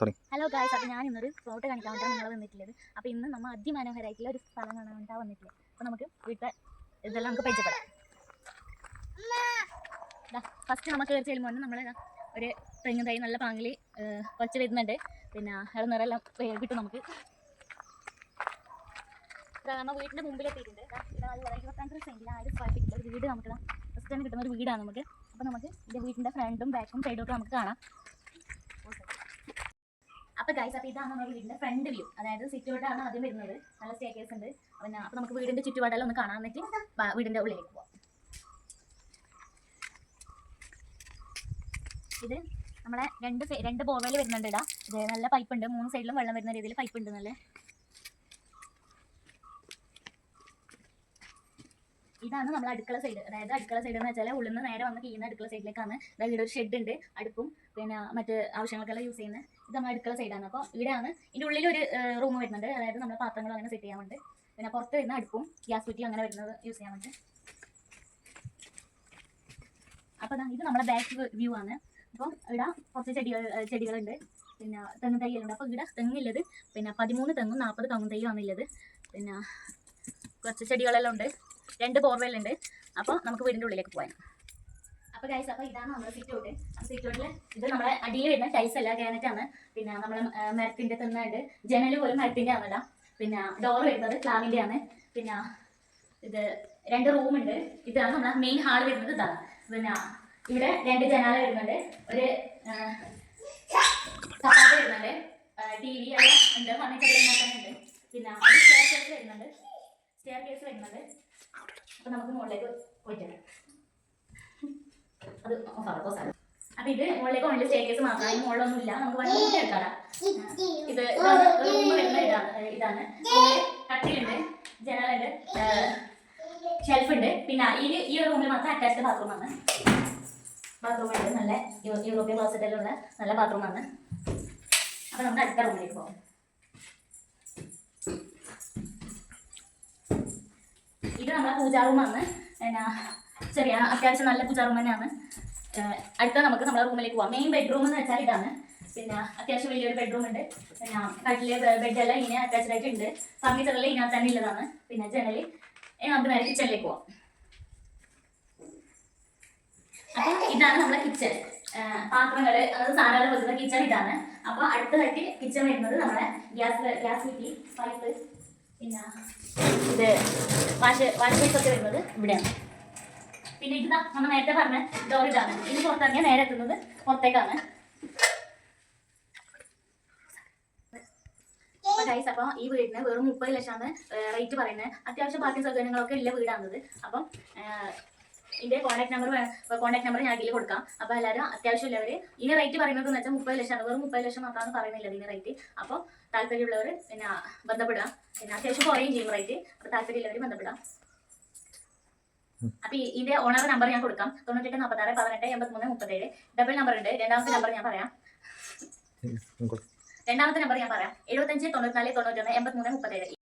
Hello guys, അപ്പോൾ ഞാൻ ഇന്നൊരു ഫോട്ടോ കാണിക്കാൻ വേണ്ടിയാണ് നിങ്ങൾ വന്നിട്ടുള്ളത്. അപ്പോൾ ഇന്ന് നമ്മൾ അതിമനോഹരമായിട്ടുള്ള ഒരു സ്ഥലം കാണാൻ വേണ്ടിയാണ് വന്നിട്ടുള്ളത്. അപ്പോൾ നമുക്ക് വീട്ടിൽ ഇതെല്ലാം നമുക്ക് പരിചയപ്പെടാം. ഫസ്റ്റ് നമുക്ക് കയറി ചെല്ലുമ്പോൾ നമ്മൾ ഒരു തെങ്ങ് തൈ നല്ല പാങ്ങിൽ കുറച്ച് വരുന്നുണ്ട്. പിന്നെ അവിടെ നിറയെല്ലാം കിട്ടും നമുക്ക്. നമ്മൾ വീടിൻ്റെ മുമ്പിലെത്തിയിട്ടുണ്ട്. നല്ല 22 സെൻറ്റിൽ 1000 സ്ക്വയർ ഫീറ്റിൽ ഒരു വീട് നമുക്ക് ഫസ്റ്റ് തന്നെ കിട്ടുന്ന ഒരു വീടാണ് നമുക്ക്. അപ്പോൾ നമുക്ക് ഇതിൻ്റെ വീടിൻ്റെ ഫ്രണ്ടും ബാക്കും സൈഡും ഒക്കെ നമുക്ക് കാണാം. അപ്പോൾ ഗൈസ്, അപ്പോൾ ഇതാണ് നമ്മുടെ വീടിൻ്റെ ഫ്രണ്ട് വ്യൂ. അതായത് സിറ്റൗട്ടാണ് ആദ്യം വരുന്നത്. നല്ല സ്റ്റെയർകേസ് ഉണ്ട്. പിന്നെ അപ്പോൾ നമുക്ക് വീടിൻ്റെ ചുറ്റുപാടെല്ലാം ഒന്ന് കാണാൻ പറ്റി വീടിൻ്റെ ഉള്ളിലേക്ക് പോവാം. ഇത് നമ്മളെ രണ്ട് ബോർവെൽ വരുന്നുണ്ട്. ഇത് നല്ല പൈപ്പ് ഉണ്ട്. 3 സൈഡിലും വെള്ളം വരുന്ന രീതിയിൽ പൈപ്പ് ഉണ്ട്. നല്ല ഇതാണ് നമ്മുടെ അടുക്കള സൈഡ്. അതായത് അടുക്കള സൈഡ് എന്ന് വെച്ചാൽ ഉള്ളിൽ നിന്ന് നേരെ വന്ന് കഴിയുന്ന അടുക്കള സൈഡിലേക്കാണ്. അതായത് ഇവിടെ ഒരു ഷെഡ് ഉണ്ട്, അടുപ്പും പിന്നെ മറ്റ് ആവശ്യങ്ങൾക്കെല്ലാം യൂസ് ചെയ്യുന്നത്. ഇത് നമ്മുടെ അടുക്കള സൈഡാണ്. അപ്പോൾ ഇവിടെയാണ് ഇതിൻ്റെ ഉള്ളിലൊരു റൂം വരുന്നുണ്ട്. അതായത് നമ്മുടെ പാത്രങ്ങൾ അങ്ങനെ സെറ്റ് ചെയ്യാൻ വേണ്ടി. പിന്നെ പുറത്ത് വരുന്ന അടുപ്പും ഗ്യാസ് കുറ്റി അങ്ങനെ വരുന്നത് യൂസ് ചെയ്യാൻ വേണ്ടി. അപ്പോൾ ഇത് നമ്മുടെ ബാക്ക് വ്യൂ ആണ്. അപ്പോൾ ഇവിടെ കുറച്ച് ചെടികളുണ്ട്. പിന്നെ തെങ്ങ് തൈകളുണ്ട്. അപ്പോൾ ഇവിടെ തെങ്ങില്ലത് പിന്നെ 13 തെങ്ങും 40 തെങ്ങും തൈയും ഉള്ളത്. പിന്നെ കുറച്ച് ചെടികളെല്ലാം ഉണ്ട്. 2 ബോർവെല്ലുണ്ട്. അപ്പോൾ നമുക്ക് വീടിൻ്റെ ഉള്ളിലേക്ക് പോകാൻ. അപ്പോൾ ഗൈസ്, അപ്പോൾ ഇതാണ് നമ്മുടെ സിറ്റൗട്ട്. സിറ്റൗട്ടിൽ ഇത് നമ്മുടെ അടിയിൽ വരുന്ന ടൈൽസ് അല്ല, ഗ്രാനൈറ്റാണ്. പിന്നെ നമ്മൾ മരത്തിൻ്റെ തെങ്ങുണ്ട്. ജനൽ പോലും മരത്തിൻ്റെ ആണല്ല. പിന്നെ ഡോർ വരുന്നത് ക്ലാവിൻ്റെ ആണ്. പിന്നെ ഇത് 2 റൂമുണ്ട്. ഇതാണ് നമ്മുടെ മെയിൻ ഹാൾ വരുന്നത്. ഇതാണ്. പിന്നെ ഇവിടെ 2 ജനാല വരുന്നുണ്ട്. ഒരു കപ്പാട്ട് വരുന്നുണ്ട്. TV എല്ലാം ഉണ്ട്. ഫർണിച്ചർ ഉണ്ടാക്കാനുണ്ട്. പിന്നെ ഒരു സ്റ്റെയർ കേസ് വരുന്നുണ്ട്. അപ്പോൾ നമുക്ക് മുകളിലേക്ക് പോയിട്ടുണ്ട്. അത് ഓഫാക്കാം. അപ്പോൾ ഇത് മുകളിലേക്ക് ഓൺലി സ്റ്റെയർ കേസ് മാത്രമാണ്. മുകളിലൊന്നും ഇല്ല. നമുക്ക് വണ്ടി എടുക്കാം. ഇത് റൂം വരുന്ന ഇതാണ്. കട്ടിലുണ്ട്, ജനലുണ്ട്, ഷെൽഫ് ഉണ്ട്. പിന്നെ ഈ റൂമിൽ മാത്രം അറ്റാച്ച്ഡ് ബാത്റൂമാണ്. ബാത്റൂമുണ്ട്. നല്ല യൂറോപ്യൻ ക്ലോസറ്റിലുള്ള നല്ല ബാത്റൂമാണ്. അപ്പോൾ നമുക്ക് അടുത്ത റൂമിലേക്ക് പോകാം. ഇത് നമ്മളെ പൂജാ റൂമാണ്. പിന്നെ ചെറിയ അത്യാവശ്യം നല്ല പൂജാ റൂം തന്നെയാണ്. അടുത്ത നമുക്ക് നമ്മുടെ റൂമിലേക്ക് പോകാം. മെയിൻ ബെഡ്റൂം എന്ന് വെച്ചാൽ ഇതാണ്. പിന്നെ അത്യാവശ്യം വലിയൊരു ബെഡ്റൂം ഉണ്ട്. പിന്നെ കട്ടിലെ ബെഡെല്ലാം ഇങ്ങനെ അറ്റാച്ച്ഡ് ആയിട്ട് ഉണ്ട്. ഫർണിച്ചറെല്ലാം ഇതിനകത്ത് തന്നെ ഉള്ളതാണ്. പിന്നെ ജനൽ നമുക്ക് നേരെ കിച്ചണിലേക്ക് പോകാം. അപ്പം ഇതാണ് നമ്മുടെ കിച്ചൺ. പാത്രങ്ങൾ അതായത് സാധനങ്ങൾ വെക്കുന്ന കിച്ചൺ ഇതാണ്. അപ്പോൾ അടുത്തതായിട്ട് കിച്ചൺ വരുന്നത് നമ്മുടെ ഗ്യാസ് കുറ്റി, പൈപ്പ്, പിന്നെ ഇത് വാഷ് ബേസ് വരുന്നത് ഇവിടെയാണ്. പിന്നെ ഇത് നമ്മൾ നേരത്തെ പറഞ്ഞ ഡോർ ഇതാണ്. ഇത് പുറത്തിറങ്ങിയാൽ നേരെ എത്തുന്നത് പുറത്തേക്കാണ്. അപ്പോൾ ഗൈസ്, അപ്പോൾ ഈ വീടിന് വെറും 30 ലക്ഷമാണ് റേറ്റ് പറയുന്നത്. അത്യാവശ്യം പാർക്കിംഗ് സൗകര്യങ്ങളൊക്കെ ഉള്ള വീടാണിത്. അപ്പം ഇതിൻ്റെ കോൺടാക്ട് നമ്പർ ഞാൻ ഇതിൽ കൊടുക്കാം. അപ്പോൾ എല്ലാവരും അത്യാവശ്യമുള്ളവർ ഇനി റേറ്റ് പറയുന്നത് എന്ന് വെച്ചാൽ 30 ലക്ഷമാണ്. വെറും 30 ലക്ഷം മാത്രമാണ് പറയുന്നില്ല ഇതിന് റേറ്റ്. അപ്പോൾ താല്പര്യമുള്ളവർ പിന്നെ ബന്ധപ്പെടാം. പിന്നെ അത്യാവശ്യം കുറയും ചെയ്യും റേറ്റ്. അപ്പോൾ താല്പര്യമുള്ളവർ ബന്ധപ്പെടാം. അപ്പോൾ ഇതിൻ്റെ ഓണർ നമ്പർ ഞാൻ കൊടുക്കാം. 98 46 18 83 37. ഡബിൾ നമ്പർ ഉണ്ട്. രണ്ടാമത്തെ നമ്പർ ഞാൻ പറയാം. 75 94 91 83 37.